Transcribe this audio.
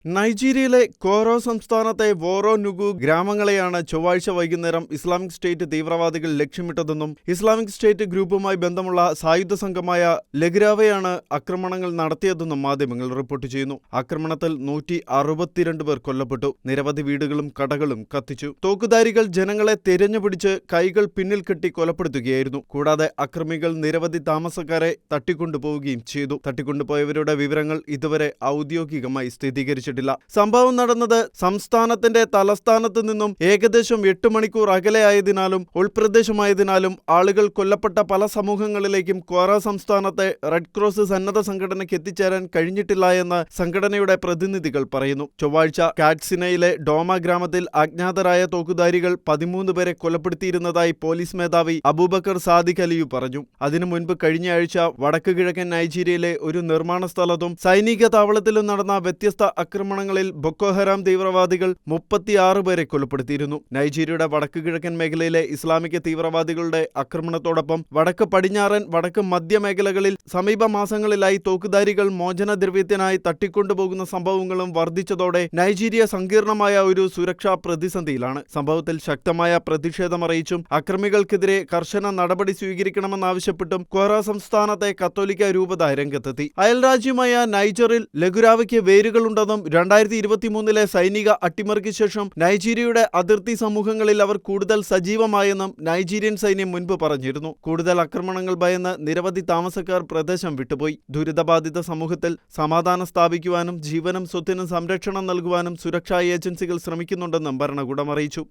നൈജീരിയയിലെ കോറോ സംസ്ഥാനത്തെ വോറോ-നുഗു ഗ്രാമങ്ങളെയാണ് ചൊവ്വാഴ്ച വൈകുന്നേരം ഇസ്ലാമിക് സ്റ്റേറ്റ് തീവ്രവാദികൾ ലക്ഷ്യമിട്ടതെന്നും ഇസ്ലാമിക് സ്റ്റേറ്റ് ഗ്രൂപ്പുമായി ബന്ധമുള്ള സായുധ സംഘമായ ലഗ്രാവയാണ് ആക്രമണങ്ങൾ നടത്തിയതെന്നും മാധ്യമങ്ങൾ റിപ്പോർട്ട് ചെയ്യുന്നു. ആക്രമണത്തിൽ 162 പേർ കൊല്ലപ്പെട്ടു. നിരവധി വീടുകളും കടകളും കത്തിച്ചു. തോക്കുധാരികൾ ജനങ്ങളെ തിരഞ്ഞുപിടിച്ച് കൈകൾ പിന്നിൽ കെട്ടി കൊലപ്പെടുത്തുകയായിരുന്നു. കൂടാതെ അക്രമികൾ നിരവധി താമസക്കാരെ തട്ടിക്കൊണ്ടുപോവുകയും ചെയ്തു. തട്ടിക്കൊണ്ടുപോയവരുടെ വിവരങ്ങൾ ഇതുവരെ ഔദ്യോഗികമായി സ്ഥിരീകരിച്ചു. സംഭവം നടന്നത് സംസ്ഥാനത്തിന്റെ തലസ്ഥാനത്ത് നിന്നും ഏകദേശം 8 മണിക്കൂർ അകലെയായതിനാലും ഉൾപ്രദേശമായതിനാലും ആളുകൾ കൊല്ലപ്പെട്ട പല സമൂഹങ്ങളിലേക്കും ക്വാറ സംസ്ഥാനത്തെ റെഡ് ക്രോസ് സന്നദ്ധ സംഘടനയ്ക്ക് എത്തിച്ചേരാൻ കഴിഞ്ഞിട്ടില്ല എന്ന് സംഘടനയുടെ പ്രതിനിധികൾ പറയുന്നു. ചൊവ്വാഴ്ച കാറ്റ്സിനയിലെ ഡോമ ഗ്രാമത്തിൽ അജ്ഞാതരായ തോക്കുധാരികൾ 13 പേരെ കൊലപ്പെടുത്തിയിരുന്നതായി പോലീസ് മേധാവി അബൂബക്കർ സാദിഖ് അലിയു പറഞ്ഞു. അതിനു മുൻപ് കഴിഞ്ഞയാഴ്ച വടക്ക് കിഴക്കൻ നൈജീരിയയിലെ ഒരു നിർമ്മാണ സ്ഥലത്തും സൈനിക താവളത്തിലും നടന്ന വ്യത്യസ്ത ആക്രമണങ്ങളിൽ ബൊക്കോ ഹറാം തീവ്രവാദികൾ 36 പേരെ കൊലപ്പെടുത്തിയിരുന്നു. നൈജീരിയയുടെ വടക്ക് കിഴക്കൻ മേഖലയിലെ ഇസ്ലാമിക തീവ്രവാദികളുടെ ആക്രമണത്തോടൊപ്പം വടക്ക് പടിഞ്ഞാറൻ, വടക്ക് മധ്യ മേഖലകളിൽ സമീപ മാസങ്ങളിലായി തോക്കുധാരികൾ മോചനദ്രവ്യത്തിനായി തട്ടിക്കൊണ്ടുപോകുന്ന സംഭവങ്ങളും വർദ്ധിച്ചതോടെ നൈജീരിയ സങ്കീർണമായ ഒരു സുരക്ഷാ പ്രതിസന്ധിയിലാണ്. സംഭവത്തിൽ ശക്തമായ പ്രതിഷേധമറിയിച്ചും അക്രമികൾക്കെതിരെ കർശന നടപടി സ്വീകരിക്കണമെന്നാവശ്യപ്പെട്ടും ക്വാറ സംസ്ഥാനത്തെ കത്തോലിക്ക രൂപത രംഗത്തെത്തി. അയൽരാജ്യമായ നൈജറിൽ ലഗുരാവയ്ക്ക് വേരുകളുണ്ടെന്നും 2023 സൈനിക അട്ടിമറിക്ക് ശേഷം നൈജീരിയയുടെ അതിർത്തി സമൂഹങ്ങളിൽ അവർ കൂടുതൽ സജീവമായെന്നും നൈജീരിയൻ സൈന്യം മുൻപ് പറഞ്ഞിരുന്നു. കൂടുതൽ ആക്രമണങ്ങൾ ഭയന്ന് നിരവധി താമസക്കാർ പ്രദേശം വിട്ടുപോയി. ദുരിതബാധിത സമൂഹത്തിൽ സമാധാനം സ്ഥാപിക്കുവാനും ജീവനും സ്വത്തിനും സംരക്ഷണം നൽകുവാനും സുരക്ഷാ ഏജൻസികൾ ശ്രമിക്കുന്നുണ്ടെന്നും ഭരണകൂടം അറിയിച്ചു.